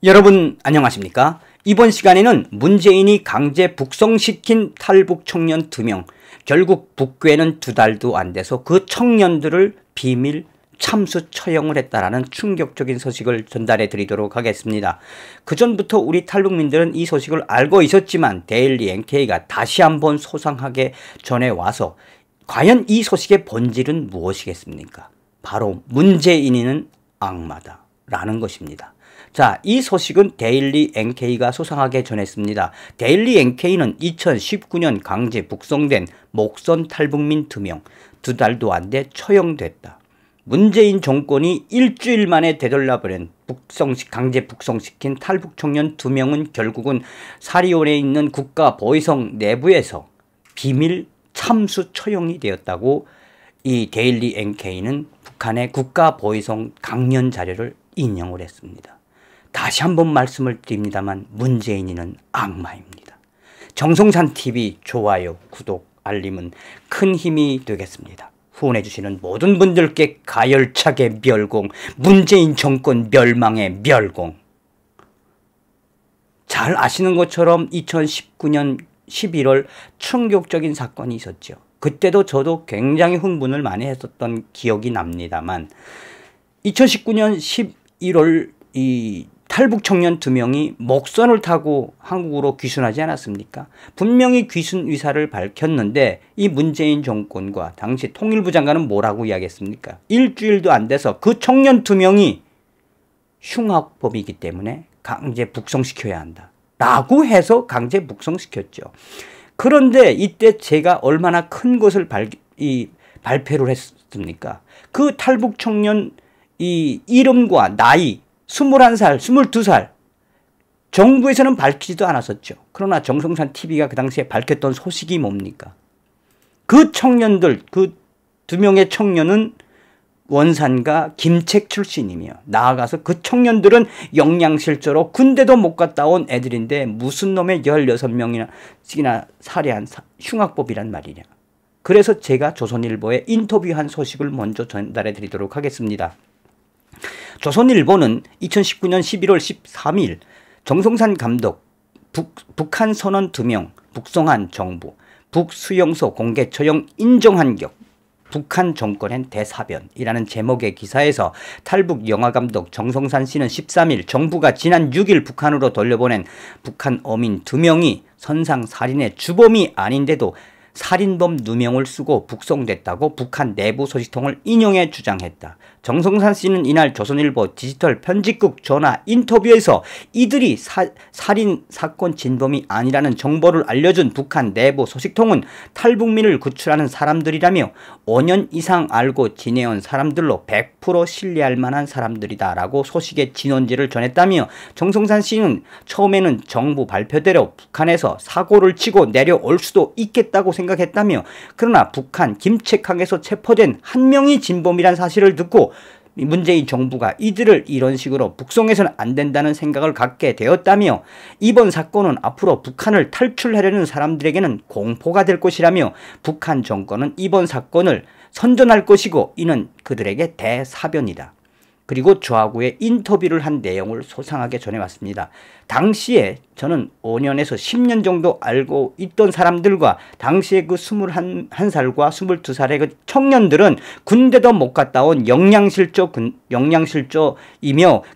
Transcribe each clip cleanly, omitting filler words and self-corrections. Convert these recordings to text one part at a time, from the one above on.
여러분 안녕하십니까? 이번 시간에는 문재인이 강제 북송시킨 탈북 청년 2명, 결국 북괴는 2달도 안 돼서 그 청년들을 비밀 참수 처형을 했다라는 충격적인 소식을 전달해 드리도록 하겠습니다. 그전부터 우리 탈북민들은 이 소식을 알고 있었지만 데일리 NK가 다시 한번 소상하게 전해와서 과연 이 소식의 본질은 무엇이겠습니까? 바로 문재인이는 악마다 라는 것입니다. 자, 이 소식은 데일리 NK가 소상하게 전했습니다. 데일리 NK는 2019년 강제 북송된 목선 탈북민 2명, 2달도 안 돼 처형됐다. 문재인 정권이 일주일 만에 되돌려버린 강제 북송시킨 탈북 청년 2명은 결국은 사리온에 있는 국가보위성 내부에서 비밀 참수 처형이 되었다고 이 데일리 NK는 북한의 국가보위성 강연 자료를 인용을 했습니다. 다시 한번 말씀을 드립니다만 문재인이는 악마입니다. 정성산TV 좋아요, 구독, 알림은 큰 힘이 되겠습니다. 후원해주시는 모든 분들께 가열차게 멸공, 문재인 정권 멸망의 멸공. 잘 아시는 것처럼 2019년 11월 충격적인 사건이 있었죠. 그때도 저도 굉장히 흥분을 많이 했었던 기억이 납니다만 2019년 11월 이 탈북 청년 2명이 목선을 타고 한국으로 귀순하지 않았습니까? 분명히 귀순 의사를 밝혔는데 이 문재인 정권과 당시 통일부 장관은 뭐라고 이야기했습니까? 일주일도 안 돼서 그 청년 2명이 흉악범이기 때문에 강제 북송시켜야 한다 라고 해서 강제 북송시켰죠. 그런데 이때 제가 얼마나 큰 것을 발표를 했습니까? 그 탈북 청년 이 이름과 나이 21살, 22살 정부에서는 밝히지도 않았었죠. 그러나 정성산TV가 그 당시에 밝혔던 소식이 뭡니까? 그 청년들, 그 2명의 청년은 원산가 김책 출신이며 나아가서 그 청년들은 영양실조로 군대도 못 갔다 온 애들인데 무슨 놈의 16명이나 살해한 흉악법이란 말이냐. 그래서 제가 조선일보에 인터뷰한 소식을 먼저 전달해 드리도록 하겠습니다. 조선일보는 2019년 11월 13일 정성산 감독 북한 선원 2명 북송한 정부 북수용소 공개 처형 인정한 격 북한 정권엔 대사변이라는 제목의 기사에서 탈북 영화감독 정성산 씨는 13일 정부가 지난 6일 북한으로 돌려보낸 북한 어민 2명이 선상살인의 주범이 아닌데도 살인범 누명을 쓰고 북송됐다고 북한 내부 소식통을 인용해 주장했다. 정성산 씨는 이날 조선일보 디지털 편집국 전화 인터뷰에서 이들이 살인 사건 진범이 아니라는 정보를 알려준 북한 내부 소식통은 탈북민을 구출하는 사람들이라며 5년 이상 알고 지내온 사람들로 100% 신뢰할 만한 사람들이다 라고 소식의 진원지를 전했다며 정성산 씨는 처음에는 정부 발표대로 북한에서 사고를 치고 내려올 수도 있겠다고 생각했다며 그러나 북한 김책항에서 체포된 한 명이 진범이란 사실을 듣고 문재인 정부가 이들을 이런 식으로 북송해서는 안 된다는 생각을 갖게 되었다며 이번 사건은 앞으로 북한을 탈출하려는 사람들에게는 공포가 될 것이라며 북한 정권은 이번 사건을 선전할 것이고 이는 그들에게 대사변이다. 그리고 저하고의 인터뷰를 한 내용을 소상하게 전해왔습니다. 당시에 저는 5년에서 10년 정도 알고 있던 사람들과 당시에 그 21살과 22살의 그 청년들은 군대도 못 갔다 온 영양실조이며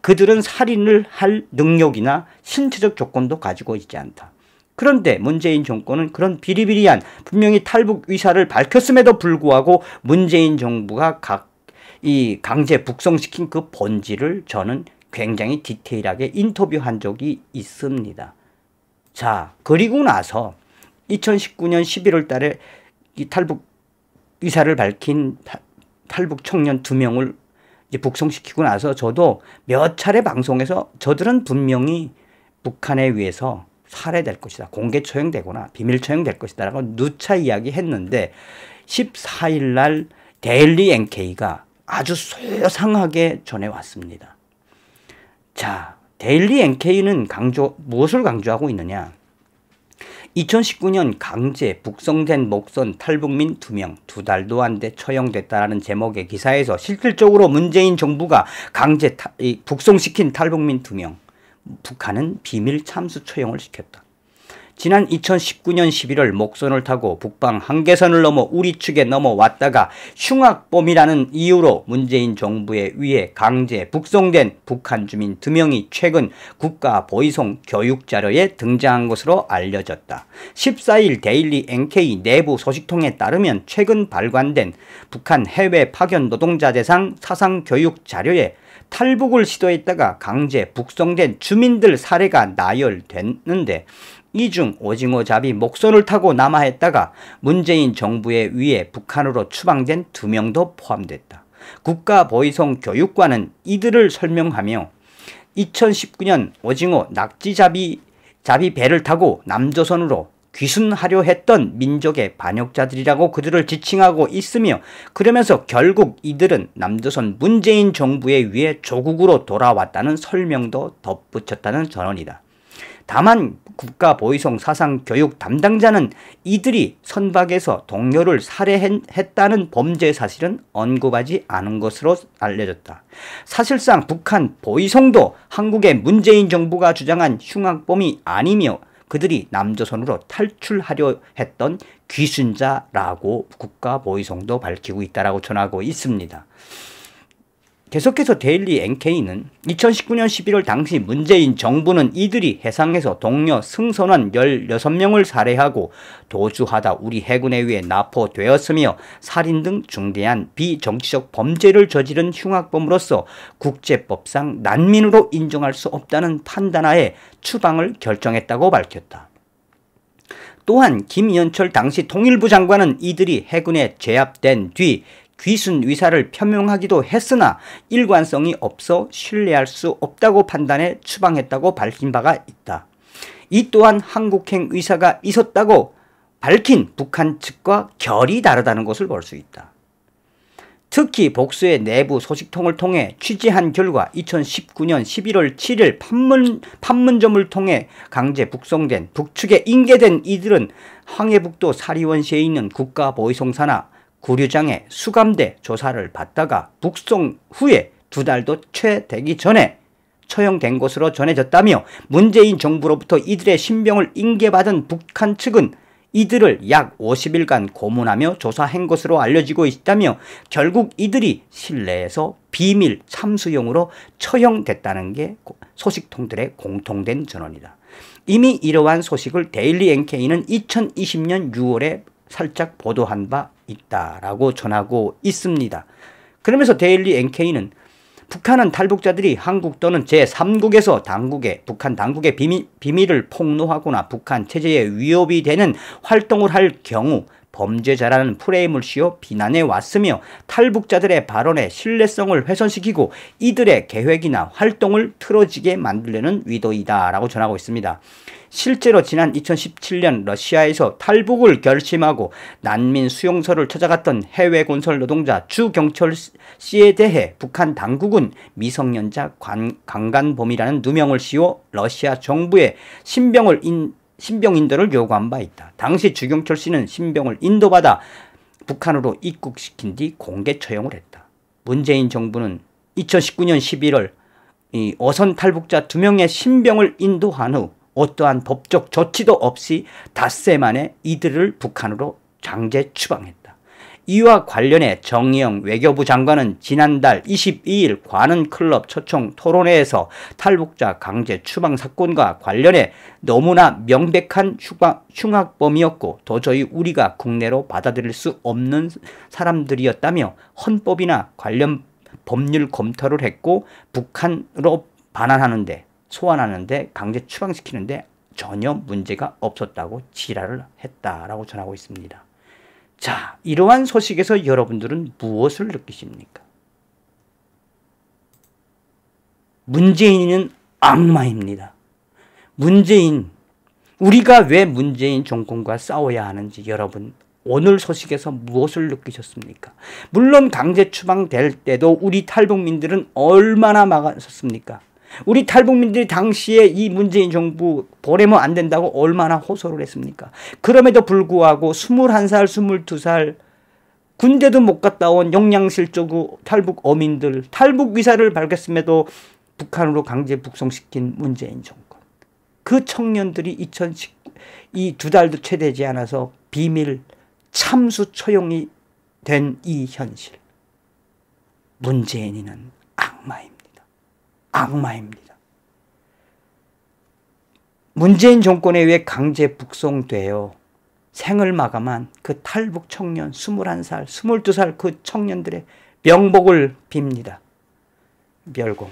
그들은 살인을 할 능력이나 신체적 조건도 가지고 있지 않다. 그런데 문재인 정권은 그런 비리비리한 분명히 탈북 의사를 밝혔음에도 불구하고 문재인 정부가 이 강제 북송시킨 그 본질을 저는 굉장히 디테일하게 인터뷰한 적이 있습니다. 자, 그리고 나서 2019년 11월 달에 이 탈북 의사를 밝힌 탈북 청년 2명을 이제 북송시키고 나서 저도 몇 차례 방송에서 저들은 분명히 북한에 의해서 살해될 것이다. 공개 처형되거나 비밀 처형될 것이다 라고 누차 이야기했는데 14일 날 데일리 NK가 아주 소상하게 전해왔습니다. 자, 데일리 NK는 무엇을 강조하고 있느냐? 2019년 강제 북송된 목선 탈북민 2명 2달도 안 돼 처형됐다라는 제목의 기사에서 실질적으로 문재인 정부가 강제 북송시킨 탈북민 2명 북한은 비밀 참수 처형을 시켰다. 지난 2019년 11월 목선을 타고 북방 한계선을 넘어 우리 측에 넘어왔다가 흉악범이라는 이유로 문재인 정부에 의해 강제 북송된 북한 주민 2명이 최근 국가보위성 교육자료에 등장한 것으로 알려졌다. 14일 데일리 NK 내부 소식통에 따르면 최근 발간된 북한 해외 파견 노동자 대상 사상교육 자료에 탈북을 시도했다가 강제 북송된 주민들 사례가 나열됐는데 이 중 오징어 잡이 목선을 타고 남하했다가 문재인 정부에 의해 북한으로 추방된 2명도 포함됐다. 국가보위성 교육관은 이들을 설명하며 2019년 오징어 낙지잡이 배를 타고 남조선으로 귀순하려 했던 민족의 반역자들이라고 그들을 지칭하고 있으며 그러면서 결국 이들은 남조선 문재인 정부에 의해 조국으로 돌아왔다는 설명도 덧붙였다는 전언이다. 다만 국가보위성 사상교육 담당자는 이들이 선박에서 동료를 살해했다는 범죄 사실은 언급하지 않은 것으로 알려졌다. 사실상 북한 보위성도 한국의 문재인 정부가 주장한 흉악범이 아니며 그들이 남조선으로 탈출하려 했던 귀순자라고 국가보위성도 밝히고 있다고 전하고 있습니다. 계속해서 데일리 NK는 2019년 11월 당시 문재인 정부는 이들이 해상에서 동료 승선원 16명을 살해하고 도주하다 우리 해군에 의해 납포되었으며 살인 등 중대한 비정치적 범죄를 저지른 흉악범으로서 국제법상 난민으로 인정할 수 없다는 판단하에 추방을 결정했다고 밝혔다. 또한 김연철 당시 통일부 장관은 이들이 해군에 제압된 뒤 귀순 의사를 표명하기도 했으나 일관성이 없어 신뢰할 수 없다고 판단해 추방했다고 밝힌 바가 있다. 이 또한 한국행 의사가 있었다고 밝힌 북한 측과 결이 다르다는 것을 볼 수 있다. 특히 복수의 내부 소식통을 통해 취재한 결과 2019년 11월 7일 판문점을 통해 강제 북송된 북측에 인계된 이들은 황해북도 사리원시에 있는 국가보위성사나 구류장에 수감돼 조사를 받다가 북송 후에 2달도 채 되기 전에 처형된 것으로 전해졌다며 문재인 정부로부터 이들의 신병을 인계받은 북한 측은 이들을 약 50일간 고문하며 조사한 것으로 알려지고 있다며 결국 이들이 실내에서 비밀 참수용으로 처형됐다는 게 소식통들의 공통된 전언이다. 이미 이러한 소식을 데일리 NK는 2020년 6월에 살짝 보도한 바 있다라고 전하고 있습니다. 그러면서 데일리 NK는 북한은 탈북자들이 한국 또는 제3국에서 북한 당국의 비밀을 폭로하거나 북한 체제에 위협이 되는 활동을 할 경우 범죄자라는 프레임을 씌워 비난해 왔으며 탈북자들의 발언의 신뢰성을 훼손시키고 이들의 계획이나 활동을 틀어지게 만들려는 의도이다라고 전하고 있습니다. 실제로 지난 2017년 러시아에서 탈북을 결심하고 난민 수용소를 찾아갔던 해외 건설 노동자 주경철 씨에 대해 북한 당국은 미성년자 강간범이라는 누명을 씌워 러시아 정부에 신병 인도를 요구한 바 있다. 당시 주경철 씨는 신병을 인도받아 북한으로 입국시킨 뒤 공개 처형을 했다. 문재인 정부는 2019년 11월 어선 탈북자 2명의 신병을 인도한 후 어떠한 법적 조치도 없이 닷새 만에 이들을 북한으로 강제 추방했다. 이와 관련해 정의영 외교부 장관은 지난달 22일 관훈클럽 초청 토론회에서 탈북자 강제 추방 사건과 관련해 너무나 명백한 흉악범이었고 도저히 우리가 국내로 받아들일 수 없는 사람들이었다며 헌법이나 관련 법률 검토를 했고 북한으로 반환하는데 소환하는데 강제 추방시키는데 전혀 문제가 없었다고 지랄을 했다라고 전하고 있습니다. 자, 이러한 소식에서 여러분들은 무엇을 느끼십니까? 문재인은 악마입니다. 우리가 왜 문재인 정권과 싸워야 하는지 여러분 오늘 소식에서 무엇을 느끼셨습니까? 물론 강제 추방될 때도 우리 탈북민들은 얼마나 막았었습니까? 우리 탈북민들이 당시에 이 문재인 정부 보내면 안 된다고 얼마나 호소를 했습니까? 그럼에도 불구하고 21살, 22살 군대도 못 갔다 온 영양실조 탈북 어민들 탈북 의사를 밝혔음에도 북한으로 강제 북송시킨 문재인 정권. 그 청년들이 이 2달도 채 되지 않아서 비밀 참수 처형이 된 이 현실. 문재인이는 악마입니다. 악마입니다. 문재인 정권에 의해 강제 북송되어 생을 마감한 그 탈북 청년 21살, 22살 그 청년들의 명복을 빕니다. 멸공.